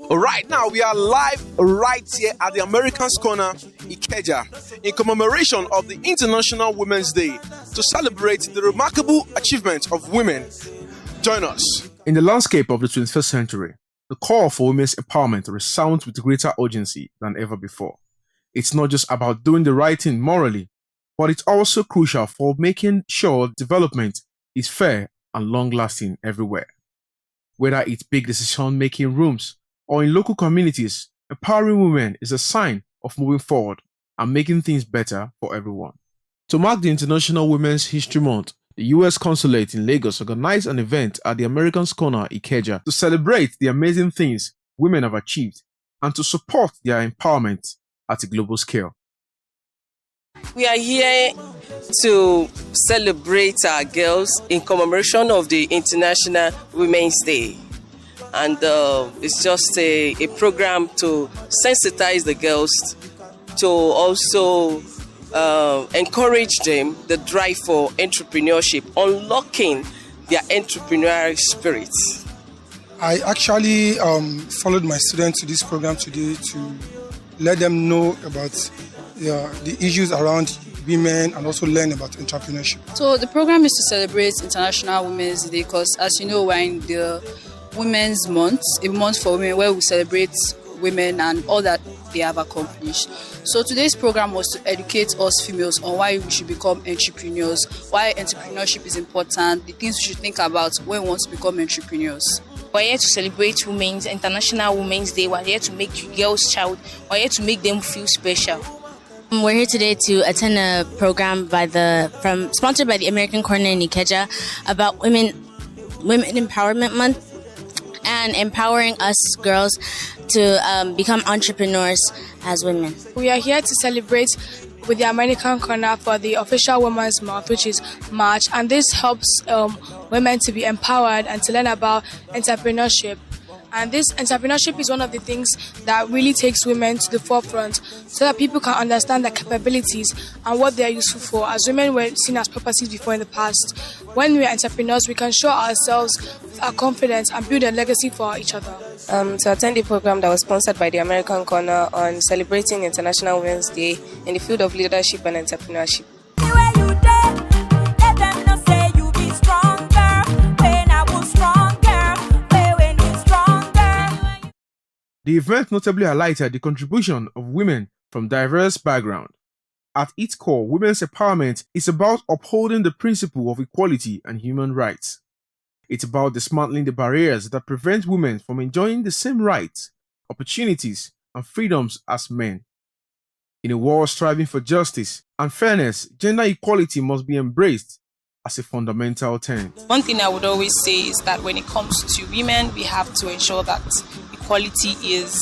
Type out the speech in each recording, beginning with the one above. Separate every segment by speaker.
Speaker 1: Right now, we are live right here at the American Corner Ikeja in commemoration of the International Women's Day to celebrate the remarkable achievement of women. Join us. In the landscape of the 21st century, the call for women's empowerment resounds with greater urgency than ever before. It's not just about doing the right thing morally, but it's also crucial for making sure development is fair and long-lasting everywhere. Whether it's big decision-making rooms or in local communities, empowering women is a sign of moving forward and making things better for everyone. To mark the International Women's History Month, the U.S. Consulate in Lagos organized an event at the American Corner Ikeja to celebrate the amazing things women have achieved and to support their empowerment at a global scale.
Speaker 2: We are here to celebrate our girls in commemoration of the International Women's Day. And it's just a program to sensitize the girls, to also encourage them the drive for entrepreneurship, unlocking their entrepreneurial spirit.
Speaker 3: I actually followed my students to this program today to let them know about the issues around women and also learn about entrepreneurship.
Speaker 4: So the program is to celebrate International Women's Day because, as you know, we're in the Women's Month, a month for women where we celebrate women and all that they have accomplished. So today's program was to educate us females on why we should become entrepreneurs, why entrepreneurship is important, the things we should think about when we want to become entrepreneurs.
Speaker 5: We're here to celebrate Women's International Women's Day. We're here to make girls proud. We're here to make them feel special.
Speaker 6: We're here today to attend a program sponsored by the American Corner Ikeja about Women Empowerment Month and empowering us girls to become entrepreneurs as women.
Speaker 7: We are here to celebrate with the American Corner for the official Women's Month, which is March, and this helps women to be empowered and to learn about entrepreneurship. And this entrepreneurship is one of the things that really takes women to the forefront so that people can understand their capabilities and what they are useful for. As women were seen as properties before in the past, when we are entrepreneurs, we can show ourselves with our confidence and build a legacy for each other.
Speaker 8: To attend the program that was sponsored by the American Corner on celebrating International Women's Day in the field of leadership and entrepreneurship.
Speaker 1: The event notably highlighted the contribution of women from diverse backgrounds. At its core, women's empowerment is about upholding the principle of equality and human rights. It's about dismantling the barriers that prevent women from enjoying the same rights, opportunities, and freedoms as men. In a world striving for justice and fairness, gender equality must be embraced as a fundamental tenet.
Speaker 5: One thing I would always say is that when it comes to women, we have to ensure that equality is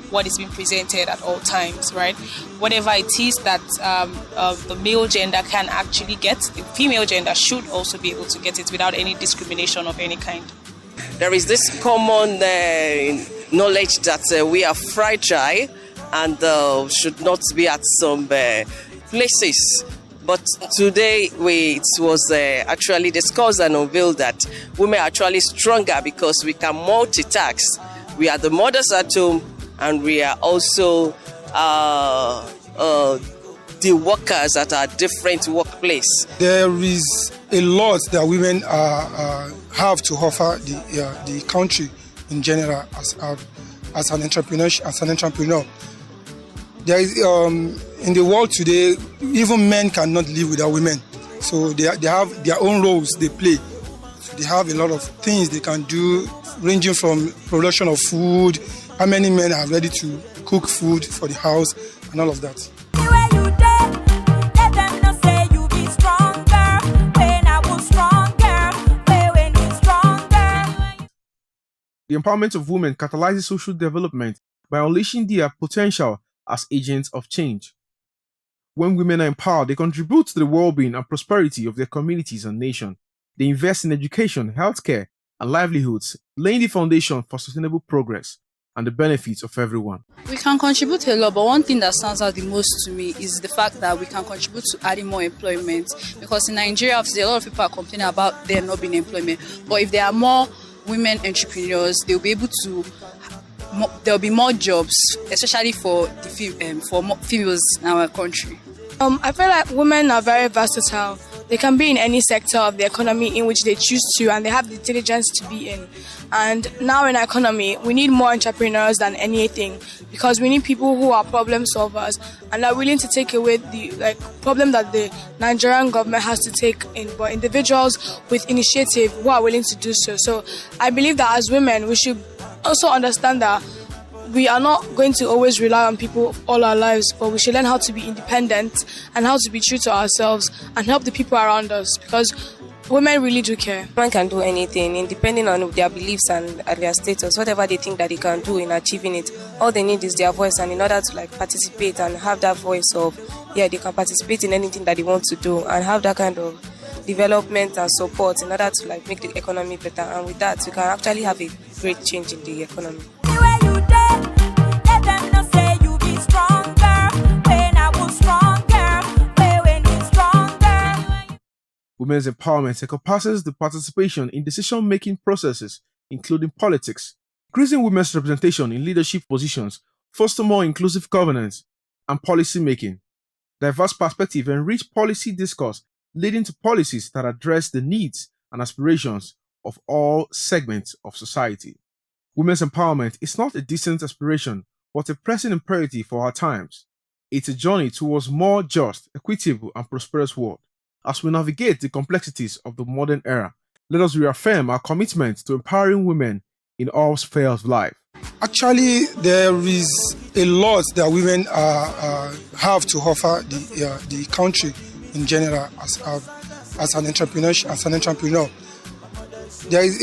Speaker 5: what is being presented at all times, right? Whatever it is that the male gender can actually get, the female gender should also be able to get it without any discrimination of any kind.
Speaker 2: There is this common knowledge that we are fragile and should not be at some places. But today it was actually discussed and unveiled that women are actually stronger because we can multitask. We are the mothers at home and we are also the workers at our different workplace.
Speaker 3: There is a lot that women have to offer the country in general as an entrepreneur. There is, in the world today, even men cannot live without women. So they have their own roles they play. So they have a lot of things they can do, ranging from production of food, how many men are ready to cook food for the house, and all of that.
Speaker 1: The empowerment of women catalyzes social development by unleashing their potential as agents of change. When women are empowered, they contribute to the well-being and prosperity of their communities and nation. They invest in education, healthcare, and livelihoods, laying the foundation for sustainable progress and the benefits of everyone.
Speaker 4: We can contribute a lot, but one thing that stands out the most to me is the fact that we can contribute to adding more employment. Because in Nigeria, obviously, a lot of people are complaining about there not being employment. But if there are more women entrepreneurs, they'll be able to there'll be more jobs, especially for females in our country.
Speaker 7: I feel like women are very versatile. They can be in any sector of the economy in which they choose to, and they have the diligence to be in. And now in our economy, we need more entrepreneurs than anything, because we need people who are problem solvers and are willing to take away the problem that the Nigerian government has to take in, but individuals with initiative who are willing to do so. So I believe that as women, we should also understand that we are not going to always rely on people all our lives, but we should learn how to be independent and how to be true to ourselves and help the people around us, because women really do care.
Speaker 8: Women can do anything, depending on their beliefs and their status, whatever they think that they can do in achieving it. All they need is their voice, and in order to participate and have that voice of, they can participate in anything that they want to do and have that kind of development and support in order to make the economy better. And with that, we can actually have a great change in the economy.
Speaker 1: Women's empowerment encompasses the participation in decision-making processes, including politics, increasing women's representation in leadership positions, foster more inclusive governance, and policy making. Diverse perspective enrich policy discourse, leading to policies that address the needs and aspirations of all segments of society. Women's empowerment is not a distant aspiration, but a pressing imperative for our times. It's a journey towards a more just, equitable, and prosperous world. As we navigate the complexities of the modern era, let us reaffirm our commitment to empowering women in all spheres of life.
Speaker 3: Actually, there is a lot that women have to offer the country in general as an entrepreneur. There is,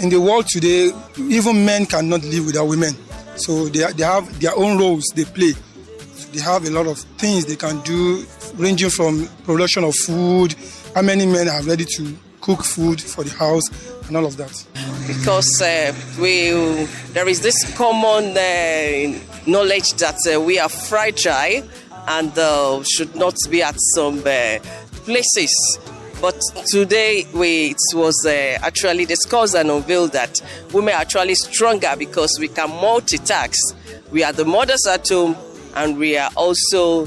Speaker 3: in the world today, even men cannot live without women. So they have their own roles they play. They have a lot of things they can do, ranging from production of food, how many men are ready to cook food for the house, and all of that.
Speaker 2: Because there is this common knowledge that we are fragile and should not be at some places. But today it was actually discussed and unveiled that women are actually stronger because we can multitask. We are the mothers at home, and we are also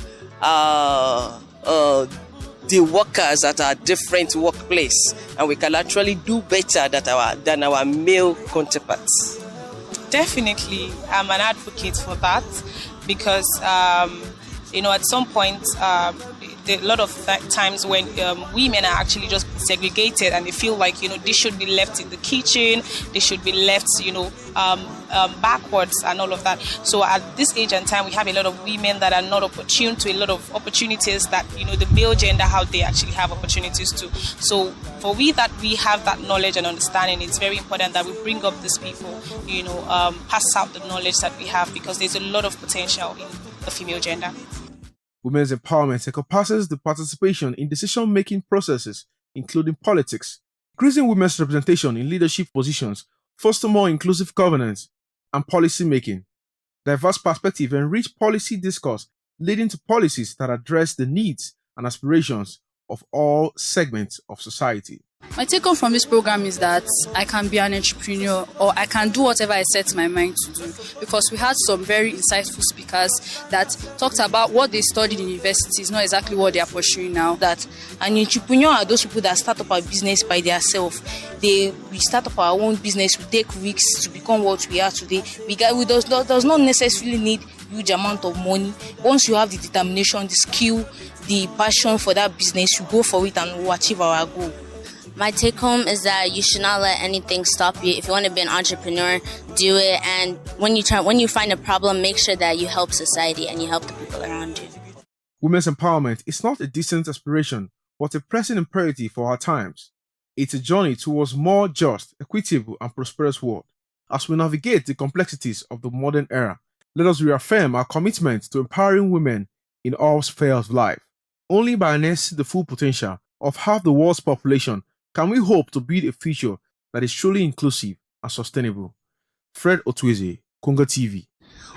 Speaker 2: the workers at our different workplace, and we can actually do better than our male counterparts.
Speaker 5: Definitely, I'm an advocate for that, because at some point a lot of times when women are actually just segregated, and they feel like they should be left in the kitchen, they should be left backwards and all of that. So at this age and time, we have a lot of women that are not opportune to a lot of opportunities that the male gender, how they actually have opportunities to. So for we have that knowledge and understanding, it's very important that we bring up these people, pass out the knowledge that we have, because there's a lot of potential in the female gender.
Speaker 1: Women's empowerment encompasses the participation in decision-making processes, including politics, increasing women's representation in leadership positions, foster more inclusive governance, and policy making. Diverse perspective enrich policy discourse, leading to policies that address the needs and aspirations of all segments of society.
Speaker 4: My take home from this program is that I can be an entrepreneur, or I can do whatever I set my mind to do, because we had some very insightful speakers that talked about what they studied in university is not exactly what they are pursuing now.
Speaker 9: That an entrepreneur are those people that start up a business by themselves. We start up our own business, we take risks to become what we are today. We does not necessarily need huge amount of money. Once you have the determination, the skill, the passion for that business, you go for it and we'll achieve our goal.
Speaker 6: My take home is that you should not let anything stop you. If you want to be an entrepreneur, do it. And when you find a problem, make sure that you help society and you help the people around you.
Speaker 1: Women's empowerment is not a distant aspiration, but a pressing imperative for our times. It's a journey towards a more just, equitable, and prosperous world. As we navigate the complexities of the modern era, let us reaffirm our commitment to empowering women in all spheres of life. Only by harnessing the full potential of half the world's population can we hope to build a future that is truly inclusive and sustainable. Fred Otweze, KongaTV.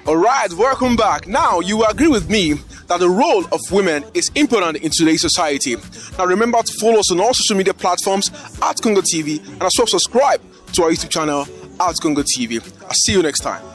Speaker 1: Alright, welcome back. Now, you will agree with me that the role of women is important in today's society. Now, remember to follow us on all social media platforms at KongaTV, and as well subscribe to our YouTube channel at KongaTV. I'll see you next time.